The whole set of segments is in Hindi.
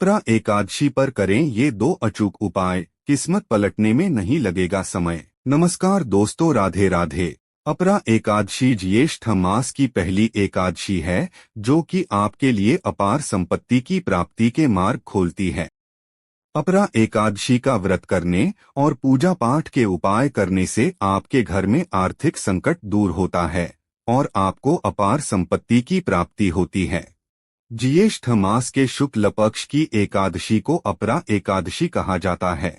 अपरा एकादशी पर करें ये 2 अचूक उपाय, किस्मत पलटने में नहीं लगेगा समय। नमस्कार दोस्तों, राधे राधे। अपरा एकादशी ज्येष्ठ मास की पहली एकादशी है, जो कि आपके लिए अपार संपत्ति की प्राप्ति के मार्ग खोलती है। अपरा एकादशी का व्रत करने और पूजा पाठ के उपाय करने से आपके घर में आर्थिक संकट दूर होता है और आपको अपार संपत्ति की प्राप्ति होती है। ज्येष्ठ मास के शुक्ल पक्ष की एकादशी को अपरा एकादशी कहा जाता है।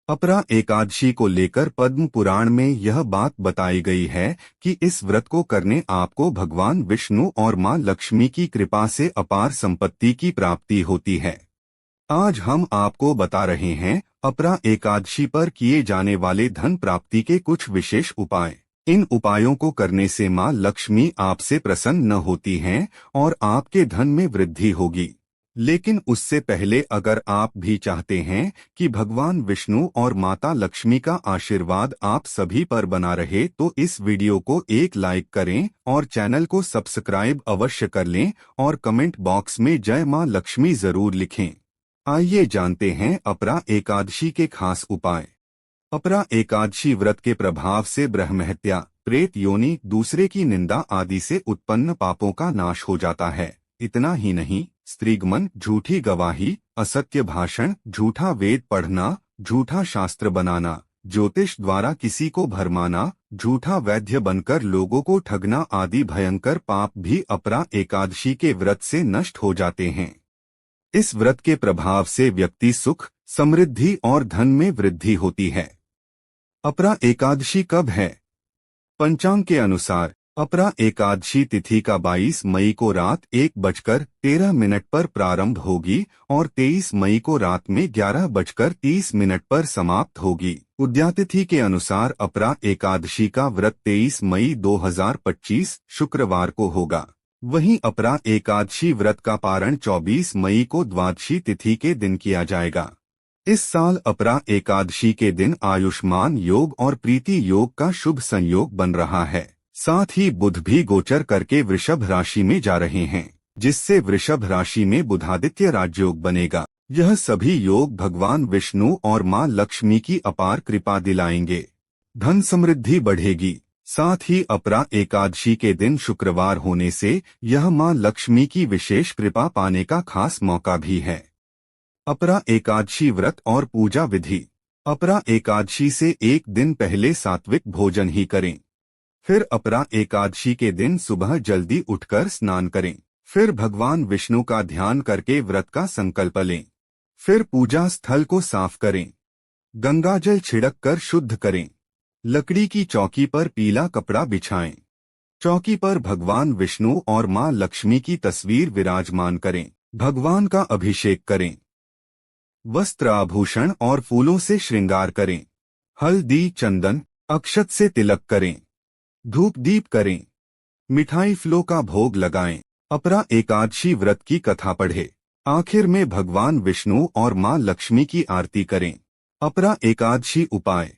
अपरा एकादशी को लेकर पद्म पुराण में यह बात बताई गई है कि इस व्रत को करने आपको भगवान विष्णु और मां लक्ष्मी की कृपा से अपार संपत्ति की प्राप्ति होती है। आज हम आपको बता रहे हैं अपरा एकादशी पर किए जाने वाले धन प्राप्ति के कुछ विशेष उपाय। इन उपायों को करने से मां लक्ष्मी आपसे प्रसन्न होती हैं और आपके धन में वृद्धि होगी। लेकिन उससे पहले अगर आप भी चाहते हैं कि भगवान विष्णु और माता लक्ष्मी का आशीर्वाद आप सभी पर बना रहे, तो इस वीडियो को एक लाइक करें और चैनल को सब्सक्राइब अवश्य कर लें और कमेंट बॉक्स में जय मां लक्ष्मी जरूर लिखें। आइए जानते हैं अपरा एकादशी के खास उपाय। अपरा एकादशी व्रत के प्रभाव से ब्रह्महत्या, प्रेत योनि, दूसरे की निंदा आदि से उत्पन्न पापों का नाश हो जाता है। इतना ही नहीं, स्त्रीगमन, झूठी गवाही, असत्य भाषण, झूठा वेद पढ़ना, झूठा शास्त्र बनाना, ज्योतिष द्वारा किसी को भरमाना, झूठा वैद्य बनकर लोगों को ठगना आदि भयंकर पाप भी अपरा एकादशी के व्रत से नष्ट हो जाते हैं। इस व्रत के प्रभाव से व्यक्ति सुख, समृद्धि और धन में वृद्धि होती है। अपरा एकादशी कब है? पंचांग के अनुसार अपरा एकादशी तिथि का 22 मई को रात 1:13 पर प्रारंभ होगी और 23 मई को रात में 11:30 पर समाप्त होगी। उद्यातिथि के अनुसार अपरा एकादशी का व्रत 23 मई 2025 शुक्रवार को होगा। वहीं अपरा एकादशी व्रत का पारण 24 मई को द्वादशी तिथि के दिन किया जाएगा। इस साल अपरा एकादशी के दिन आयुष्मान योग और प्रीति योग का शुभ संयोग बन रहा है। साथ ही बुध भी गोचर करके वृषभ राशि में जा रहे हैं, जिससे वृषभ राशि में बुधादित्य राजयोग बनेगा। यह सभी योग भगवान विष्णु और मां लक्ष्मी की अपार कृपा दिलाएंगे। धन समृद्धि बढ़ेगी। साथ ही अपरा एकादशी के दिन शुक्रवार होने से यह मां लक्ष्मी की विशेष कृपा पाने का खास मौका भी है। अपरा एकादशी व्रत और पूजा विधि। अपरा एकादशी से एक दिन पहले सात्विक भोजन ही करें। फिर अपरा एकादशी के दिन सुबह जल्दी उठकर स्नान करें। फिर भगवान विष्णु का ध्यान करके व्रत का संकल्प लें। फिर पूजा स्थल को साफ करें। गंगाजल छिड़क कर शुद्ध करें। लकड़ी की चौकी पर पीला कपड़ा बिछाएं। चौकी पर भगवान विष्णु और मां लक्ष्मी की तस्वीर विराजमान करें। भगवान का अभिषेक करें। वस्त्र, आभूषण और फूलों से श्रृंगार करें। हल्दी, चंदन, अक्षत से तिलक करें। धूप दीप करें। मिठाई फलों का भोग लगाएं। अपरा एकादशी व्रत की कथा पढ़े। आखिर में भगवान विष्णु और मां लक्ष्मी की आरती करें। अपरा एकादशी उपाय।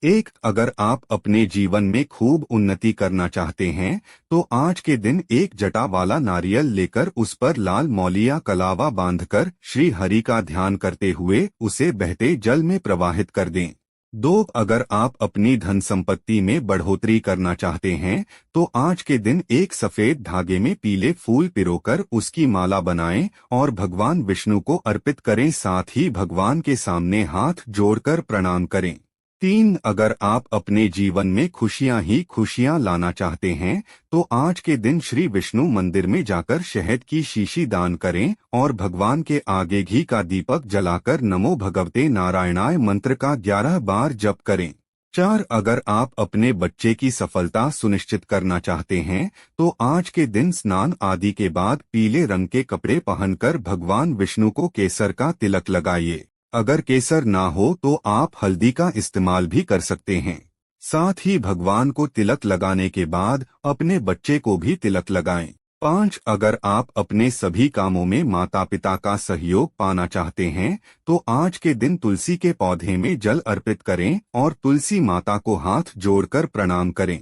1. अगर आप अपने जीवन में खूब उन्नति करना चाहते हैं तो आज के दिन एक जटा वाला नारियल लेकर उस पर लाल मौलिया कलावा बांधकर श्री हरि का ध्यान करते हुए उसे बहते जल में प्रवाहित कर दें। 2. अगर आप अपनी धन संपत्ति में बढ़ोतरी करना चाहते हैं तो आज के दिन एक सफेद धागे में पीले फूल पिरोकर उसकी माला बनाएं और भगवान विष्णु को अर्पित करें। साथ ही भगवान के सामने हाथ जोड़कर प्रणाम करें। 3. अगर आप अपने जीवन में खुशियां ही खुशियां लाना चाहते हैं तो आज के दिन श्री विष्णु मंदिर में जाकर शहद की शीशी दान करें और भगवान के आगे घी का दीपक जलाकर नमो भगवते नारायणाय मंत्र का 11 बार जप करें। 4. अगर आप अपने बच्चे की सफलता सुनिश्चित करना चाहते हैं तो आज के दिन स्नान आदि के बाद पीले रंग के कपड़े पहनकर भगवान विष्णु को केसर का तिलक लगाइए। अगर केसर ना हो तो आप हल्दी का इस्तेमाल भी कर सकते हैं। साथ ही भगवान को तिलक लगाने के बाद अपने बच्चे को भी तिलक लगाएं। 5. अगर आप अपने सभी कामों में माता पिता का सहयोग पाना चाहते हैं तो आज के दिन तुलसी के पौधे में जल अर्पित करें और तुलसी माता को हाथ जोड़कर प्रणाम करें।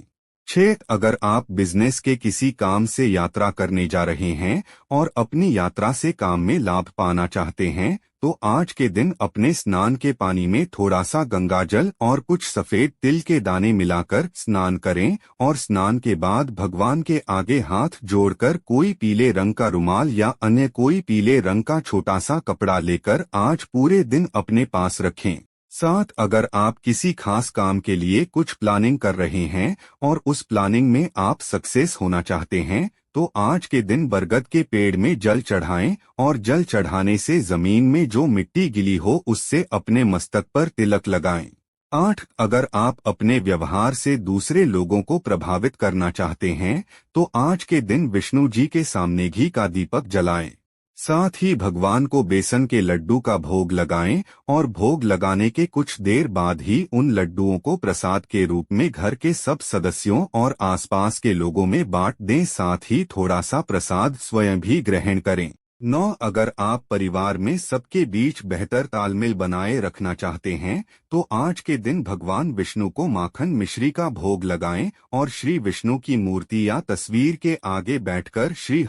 6. अगर आप बिजनेस के किसी काम से यात्रा करने जा रहे हैं और अपनी यात्रा से काम में लाभ पाना चाहते हैं तो आज के दिन अपने स्नान के पानी में थोड़ा सा गंगाजल और कुछ सफेद तिल के दाने मिलाकर स्नान करें और स्नान के बाद भगवान के आगे हाथ जोड़कर कोई पीले रंग का रुमाल या अन्य कोई पीले रंग का छोटा सा कपड़ा लेकर आज पूरे दिन अपने पास रखें। 7. अगर आप किसी खास काम के लिए कुछ प्लानिंग कर रहे हैं और उस प्लानिंग में आप सक्सेस होना चाहते हैं तो आज के दिन बरगद के पेड़ में जल चढ़ाएं और जल चढ़ाने से जमीन में जो मिट्टी गिली हो उससे अपने मस्तक पर तिलक लगाएं। 8. अगर आप अपने व्यवहार से दूसरे लोगों को प्रभावित करना चाहते हैं तो आज के दिन विष्णु जी के सामने घी का दीपक जलाएं। साथ ही भगवान को बेसन के लड्डू का भोग लगाएं और भोग लगाने के कुछ देर बाद ही उन लड्डुओं को प्रसाद के रूप में घर के सब सदस्यों और आसपास के लोगों में बांट दें। साथ ही थोड़ा सा प्रसाद स्वयं भी ग्रहण करें। 9. अगर आप परिवार में सबके बीच बेहतर तालमेल बनाए रखना चाहते हैं तो आज के दिन भगवान विष्णु को माखन मिश्री का भोग लगाएं और श्री विष्णु की मूर्ति या तस्वीर के आगे बैठकर श्री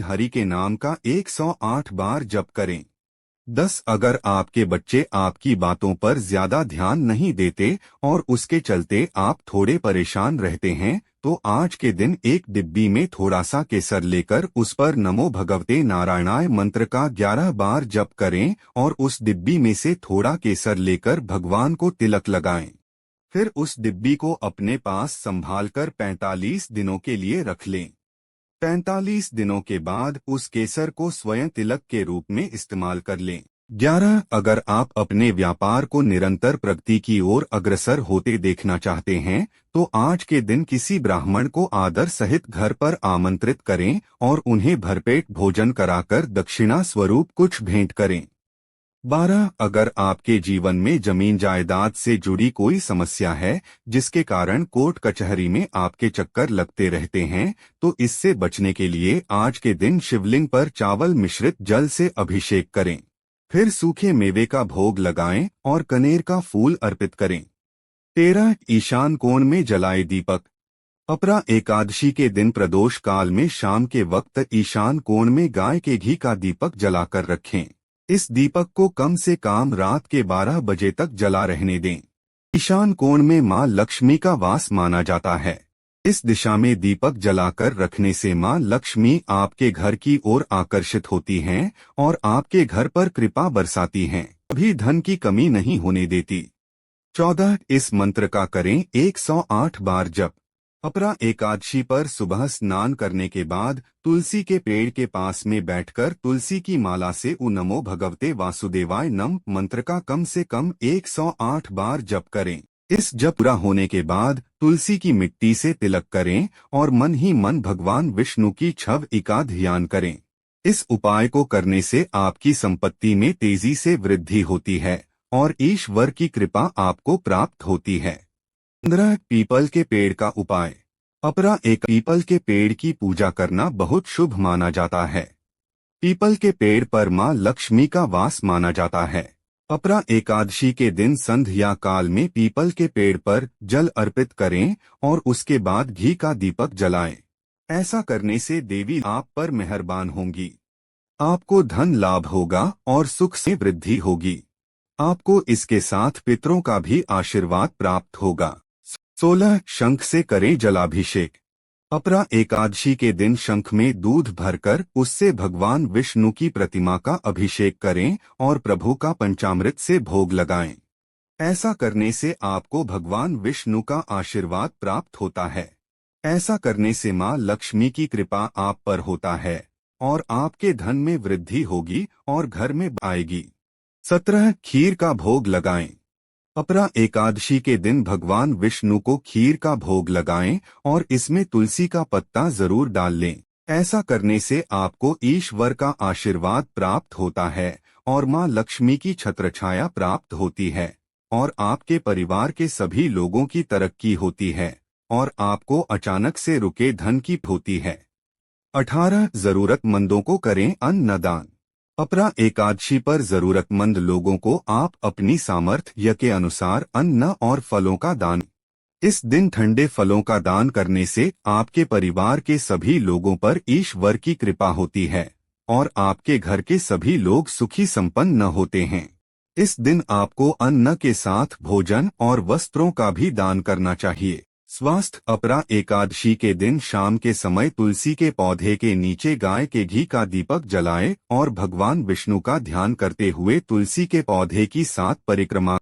हरि के नाम का 108 बार जप करें। 10. अगर आपके बच्चे आपकी बातों पर ज्यादा ध्यान नहीं देते और उसके चलते आप थोड़े परेशान रहते हैं तो आज के दिन एक डिब्बी में थोड़ा सा केसर लेकर उस पर नमो भगवते नारायणाय मंत्र का 11 बार जप करें और उस डिब्बी में से थोड़ा केसर लेकर भगवान को तिलक लगाएं। फिर उस डिब्बी को अपने पास संभालकर 45 दिनों के लिए रख लें। 45 दिनों के बाद उस केसर को स्वयं तिलक के रूप में इस्तेमाल कर लें। 11. अगर आप अपने व्यापार को निरंतर प्रगति की ओर अग्रसर होते देखना चाहते हैं तो आज के दिन किसी ब्राह्मण को आदर सहित घर पर आमंत्रित करें और उन्हें भरपेट भोजन कराकर दक्षिणा स्वरूप कुछ भेंट करें। 12. अगर आपके जीवन में जमीन जायदाद से जुड़ी कोई समस्या है जिसके कारण कोर्ट कचहरी में आपके चक्कर लगते रहते हैं तो इससे बचने के लिए आज के दिन शिवलिंग पर चावल मिश्रित जल से अभिषेक करें। फिर सूखे मेवे का भोग लगाएं और कनेर का फूल अर्पित करें। 13. ईशान कोण में जलाए दीपक। अपरा एकादशी के दिन प्रदोष काल में शाम के वक्त ईशान कोण में गाय के घी का दीपक जलाकर रखें। इस दीपक को कम से कम रात के 12 बजे तक जला रहने दें। ईशान कोण में मां लक्ष्मी का वास माना जाता है। इस दिशा में दीपक जलाकर रखने से मां लक्ष्मी आपके घर की ओर आकर्षित होती हैं और आपके घर पर कृपा बरसाती हैं, कभी धन की कमी नहीं होने देती। 14. इस मंत्र का करें 108 बार जप। अपरा एकादशी पर सुबह स्नान करने के बाद तुलसी के पेड़ के पास में बैठकर तुलसी की माला से उ नमो भगवते वासुदेवाय नम मंत्र का कम से कम 108 बार जप करें। इस जप पूरा होने के बाद तुलसी की मिट्टी से तिलक करें और मन ही मन भगवान विष्णु की छवि का ध्यान करें। इस उपाय को करने से आपकी संपत्ति में तेजी से वृद्धि होती है और ईश्वर की कृपा आपको प्राप्त होती है। 15. पीपल के पेड़ का उपाय। अपरा एक पीपल के पेड़ की पूजा करना बहुत शुभ माना जाता है। पीपल के पेड़ पर मां लक्ष्मी का वास माना जाता है। अपरा एकादशी के दिन संध्या काल में पीपल के पेड़ पर जल अर्पित करें और उसके बाद घी का दीपक जलाएं। ऐसा करने से देवी आप पर मेहरबान होंगी। आपको धन लाभ होगा और सुख से वृद्धि होगी। आपको इसके साथ पितरों का भी आशीर्वाद प्राप्त होगा। 16. शंख से करें जलाभिषेक। अपरा एकादशी के दिन शंख में दूध भरकर उससे भगवान विष्णु की प्रतिमा का अभिषेक करें और प्रभु का पंचामृत से भोग लगाएं। ऐसा करने से आपको भगवान विष्णु का आशीर्वाद प्राप्त होता है। ऐसा करने से मां लक्ष्मी की कृपा आप पर होता है और आपके धन में वृद्धि होगी और घर में आएगी। 17. खीर का भोग लगाएं। अपरा एकादशी के दिन भगवान विष्णु को खीर का भोग लगाएं और इसमें तुलसी का पत्ता जरूर डाल लें। ऐसा करने से आपको ईश्वर का आशीर्वाद प्राप्त होता है और मां लक्ष्मी की छत्रछाया प्राप्त होती है और आपके परिवार के सभी लोगों की तरक्की होती है और आपको अचानक से रुके धन की होती है। 18. जरूरतमंदों को करें अन्नदान। अपरा एकादशी पर जरूरतमंद लोगों को आप अपनी सामर्थ्य के अनुसार अन्न और फलों का दान इस दिन ठंडे फलों का दान करने से आपके परिवार के सभी लोगों पर ईश्वर की कृपा होती है और आपके घर के सभी लोग सुखी संपन्न होते हैं। इस दिन आपको अन्न के साथ भोजन और वस्त्रों का भी दान करना चाहिए। स्वास्थ्य अपरा एकादशी के दिन शाम के समय तुलसी के पौधे के नीचे गाय के घी का दीपक जलाएं और भगवान विष्णु का ध्यान करते हुए तुलसी के पौधे की 7 परिक्रमा।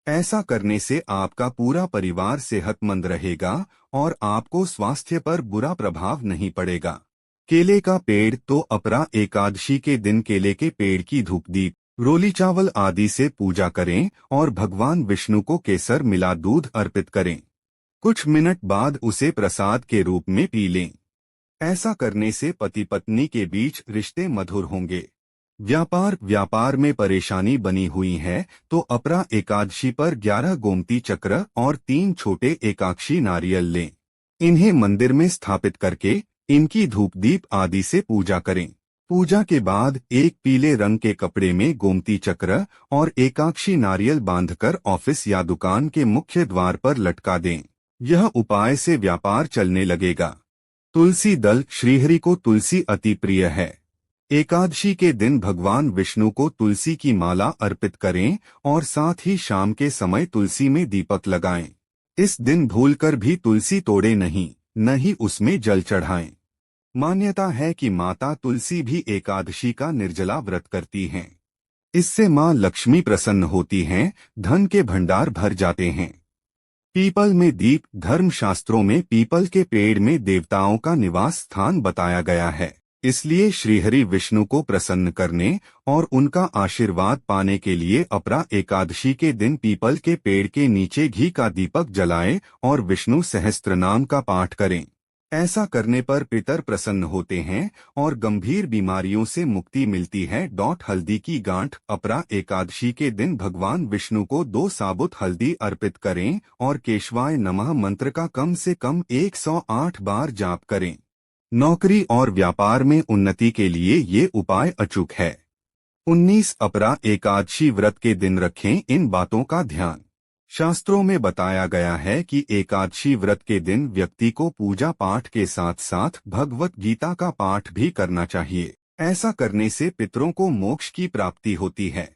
ऐसा करने से आपका पूरा परिवार सेहतमंद रहेगा और आपको स्वास्थ्य पर बुरा प्रभाव नहीं पड़ेगा। केले का पेड़ तो अपरा एकादशी के दिन केले के पेड़ की धूप दीप रोली चावल आदि से पूजा करें और भगवान विष्णु को केसर मिला दूध अर्पित करें। कुछ मिनट बाद उसे प्रसाद के रूप में पी लें। ऐसा करने से पति पत्नी के बीच रिश्ते मधुर होंगे। व्यापार में परेशानी बनी हुई है तो अपरा एकादशी पर 11 गोमती चक्र और 3 छोटे एकाक्षी नारियल लें। इन्हें मंदिर में स्थापित करके इनकी धूप दीप आदि से पूजा करें। पूजा के बाद एक पीले रंग के कपड़े में गोमती चक्र और एकाक्षी नारियल बांधकर ऑफिस या दुकान के मुख्य द्वार पर लटका दें। यह उपाय से व्यापार चलने लगेगा। तुलसी दल श्रीहरि को तुलसी अति प्रिय है। एकादशी के दिन भगवान विष्णु को तुलसी की माला अर्पित करें और साथ ही शाम के समय तुलसी में दीपक लगाएं। इस दिन भूलकर भी तुलसी तोड़े नहीं, न ही उसमें जल चढ़ाएं। मान्यता है कि माता तुलसी भी एकादशी का निर्जला व्रत करती हैं। इससे मां लक्ष्मी प्रसन्न होती हैं, धन के भंडार भर जाते हैं। पीपल में दीप धर्मशास्त्रों में पीपल के पेड़ में देवताओं का निवास स्थान बताया गया है। इसलिए श्रीहरि विष्णु को प्रसन्न करने और उनका आशीर्वाद पाने के लिए अपरा एकादशी के दिन पीपल के पेड़ के नीचे घी का दीपक जलाएं और विष्णु सहस्त्रनाम का पाठ करें। ऐसा करने पर पितर प्रसन्न होते हैं और गंभीर बीमारियों से मुक्ति मिलती है। हल्दी की गांठ अपरा एकादशी के दिन भगवान विष्णु को 2 साबुत हल्दी अर्पित करें और केशवाय नमः मंत्र का कम से कम 108 बार जाप करें। नौकरी और व्यापार में उन्नति के लिए ये उपाय अचूक है। 19 अपरा एकादशी व्रत के दिन रखें इन बातों का ध्यान। शास्त्रों में बताया गया है कि एकादशी व्रत के दिन व्यक्ति को पूजा पाठ के साथ साथ भगवत गीता का पाठ भी करना चाहिए। ऐसा करने से पितरों को मोक्ष की प्राप्ति होती है।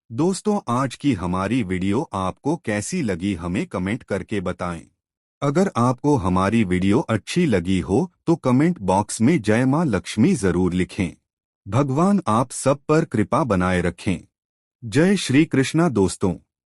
दोस्तों, आज की हमारी वीडियो आपको कैसी लगी हमें कमेंट करके बताएं। अगर आपको हमारी वीडियो अच्छी लगी हो तो कमेंट बॉक्स में जय मां लक्ष्मी जरूर लिखें। भगवान आप सब पर कृपा बनाए रखें। जय श्री कृष्णा दोस्तों।